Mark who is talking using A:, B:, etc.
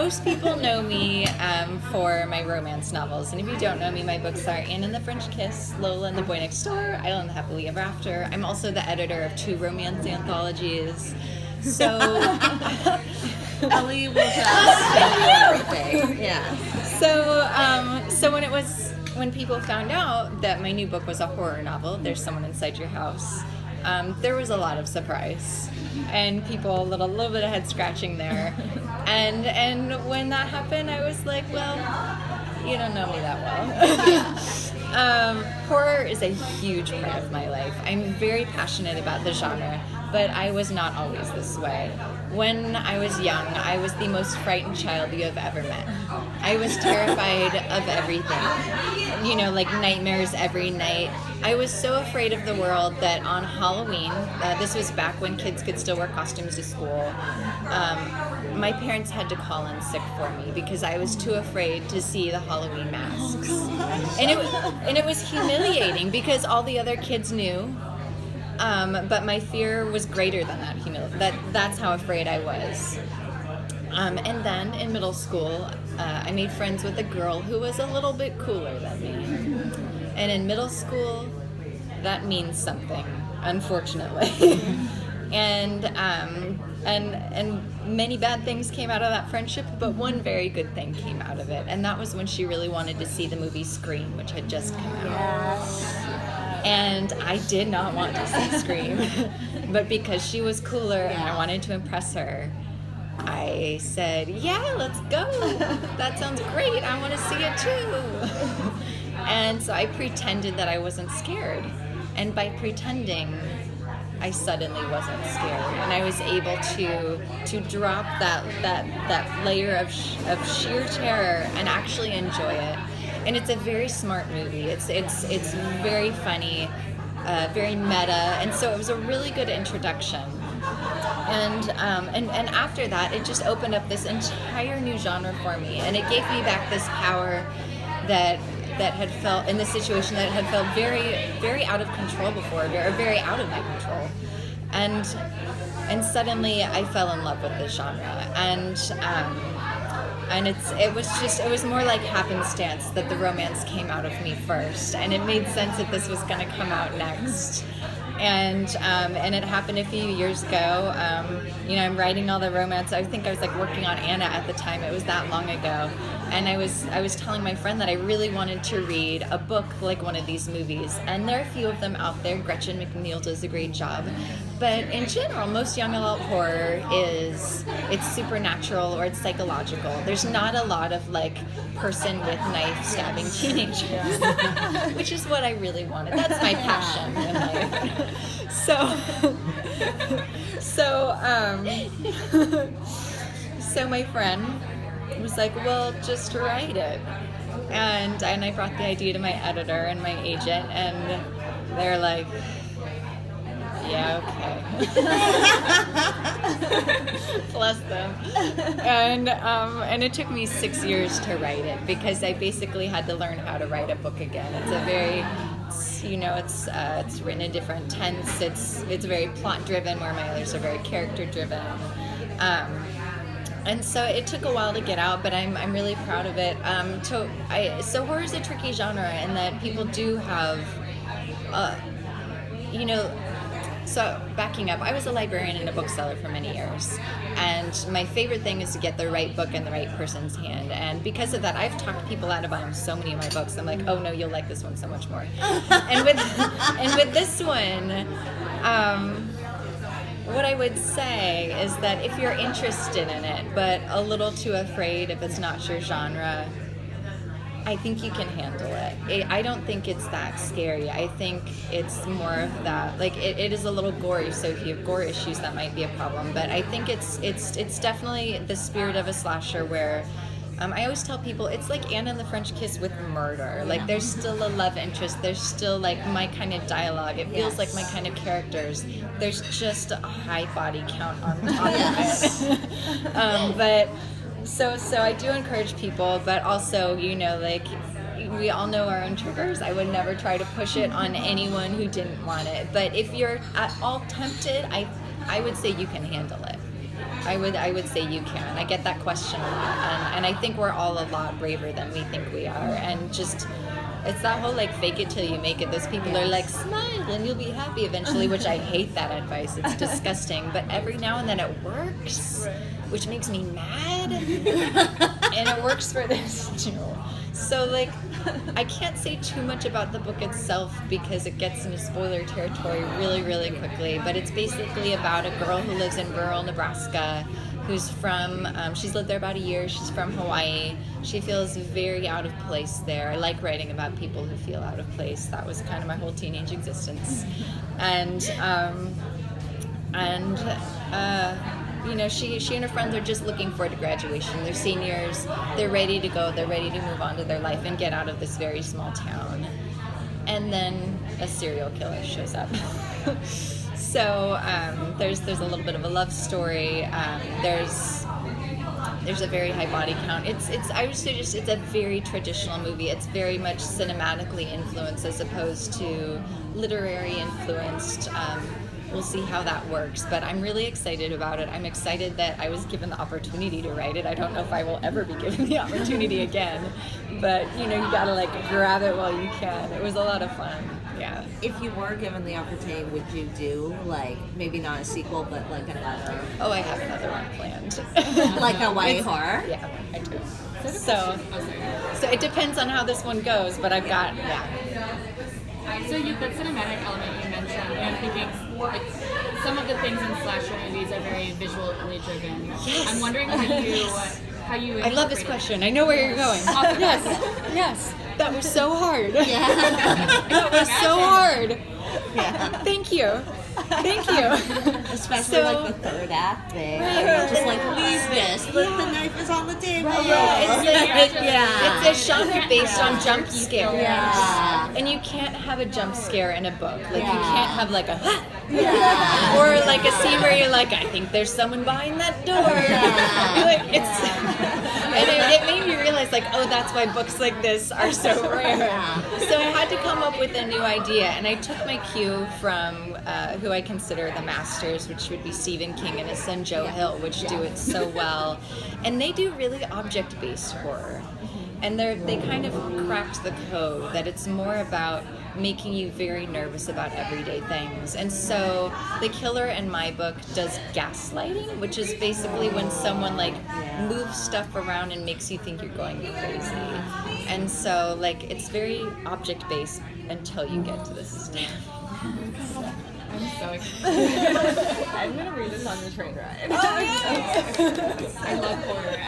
A: most people know me for my romance novels. And if you don't know me, my books are Anne and the French Kiss, Lola and the Boy Next Door, Island Happily Ever After. I'm also the editor of 2 romance anthologies. So
B: Ellie will just send you everything. Yeah.
A: So when people found out that my new book was a horror novel, There's Someone Inside Your House, there was a lot of surprise and people a little bit of head scratching there. And when that happened, I was like, well, you don't know me that well. Horror is a huge part of my life. I'm very passionate about the genre, but I was not always this way. When I was young, I was the most frightened child you have ever met. I was terrified of everything, like nightmares every night. I was so afraid of the world that on Halloween, this was back when kids could still wear costumes to school, my parents had to call in sick for me because I was too afraid to see the Halloween masks. And it was humiliating because all the other kids knew. But my fear was greater than that. That's how afraid I was. And then in middle school, I made friends with a girl who was a little bit cooler than me. And in middle school, that means something, unfortunately. And many bad things came out of that friendship, but one very good thing came out of it, and that was when she really wanted to see the movie Scream, which had just come out.
B: Yes.
A: And I did not want to see Scream, but because she was cooler and I wanted to impress her, I said, yeah, let's go. That sounds great. I want to see it too. And so I pretended that I wasn't scared. And by pretending, I suddenly wasn't scared. And I was able to drop that layer of sheer terror and actually enjoy it. And it's a very smart movie. It's very funny, very meta, and so it was a really good introduction. And after that, it just opened up this entire new genre for me, and it gave me back this power that had felt in this situation that had felt very, very out of control before, or very out of my control, and suddenly I fell in love with this genre, and it was more like happenstance that the romance came out of me first, and it made sense that this was going to come out next. And it happened a few years ago. I'm writing all the romance. I think I was working on Anna at the time. It was that long ago. And I was telling my friend that I really wanted to read a book like one of these movies. And there are a few of them out there. Gretchen McNeil does a great job. But in general, most young adult horror it's supernatural or it's psychological. There's not a lot of person with knife stabbing teenagers, which is what I really wanted. That's my passion in life. So my friend was like, well, just write it. And I brought the idea to my editor and my agent, and they're like, yeah, okay. Bless them. And it took me 6 years to write it because I basically had to learn how to write a book again. It's a very, it's written in different tense. It's very plot driven, where my others are very character driven. And so it took a while to get out, but I'm really proud of it. So horror is a tricky genre in that people do have, So backing up, I was a librarian and a bookseller for many years, and my favorite thing is to get the right book in the right person's hand. And because of that, I've talked people out of buying so many of my books. I'm like, oh no, you'll like this one so much more. and with this one, what I would say is that if you're interested in it, but a little too afraid if it's not your genre, I think you can handle it. I don't think it's that scary. I think it's more of that, it is a little gory, so if you have gore issues, that might be a problem. But I think it's definitely the spirit of a slasher where, I always tell people, it's like Anna and the French Kiss with murder. There's still a love interest. There's still, my kind of dialogue. It feels like my kind of characters. There's just a high body count on top of it. But... So I do encourage people, but also, we all know our own triggers. I would never try to push it on anyone who didn't want it. But if you're at all tempted, I would say you can handle it. I would say you can. I get that question a lot, and I think we're all a lot braver than we think we are. And just, it's that whole like fake it till you make it. Those people are like, smile and you'll be happy eventually, which I hate that advice. It's disgusting. But every now and then it works, which makes me mad. And it works for this too. So like, I can't say too much about the book itself because it gets into spoiler territory really, really quickly. But it's basically about a girl who lives in rural Nebraska, who's from, she's lived there about a year. She's from Hawaii. She feels very out of place there. I like writing about people who feel out of place. That was kind of my whole teenage existence. And you know, she and her friends are just looking forward to graduation. They're seniors. They're ready to go. They're ready to move on to their life and get out of this very small town. And then a serial killer shows up. So there's a little bit of a love story. There's a very high body count. I would say just it's a very traditional movie. It's very much cinematically influenced as opposed to literary influenced. We'll see how that works, but I'm really excited about it. I'm excited that I was given the opportunity to write it. I don't know if I will ever be given the opportunity again, but you know, you gotta like grab it while you can. It was a lot of fun. Yeah.
B: If you were given the opportunity, would you do like maybe not a sequel, but like another?
A: Oh, I have another one planned.
B: Like a YA horror?
A: Yeah, I do. So it depends on how this one goes, but I've got
C: So that cinematic element you mentioned, I'm thinking like some of the things in slasher movies are very visually driven.
A: Yes.
C: I'm wondering how you.
A: I love this question. I know where you're going.
C: Awesome.
A: Yes. That was so hard.
B: Yeah.
A: That was so hard.
B: Yeah.
A: Thank you.
B: Especially
A: So-
B: like the third act thing.
A: Right.
B: You're just like, leave this. The knife is on the table.
A: Yeah, it's a genre based on jump scares.
B: Yeah.
A: And you can't have a jump scare in a book. Like you
B: Yeah.
A: can't have like a
B: Yeah.
A: or like a scene where you're like, I think there's someone behind that door.
B: Yeah.
A: Like it's and it made me realize like, oh, that's why books like this are so rare.
B: Yeah.
A: So I had to come up with a new idea, and I took my cue from who I consider the masters, which would be Stephen King and his son Joe Hill, which do it so well. And they do really object-based horror. And they kind of cracked the code that it's more about making you very nervous about everyday things. And so the killer in my book does gaslighting, which is basically when someone like moves stuff around and makes you think you're going crazy. And so like it's very object-based until you get to this step.
C: I'm so excited.
B: I'm gonna read this on the train ride.
C: I love horror.